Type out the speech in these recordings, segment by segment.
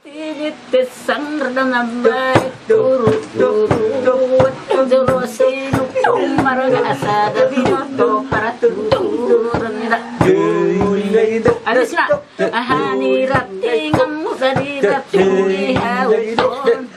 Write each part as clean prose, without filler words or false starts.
Tinit tesang redang baik turu jero sinu marga asada binoto para tururan Arisna ahani rati ngamu tadi rati hauton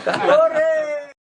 Ore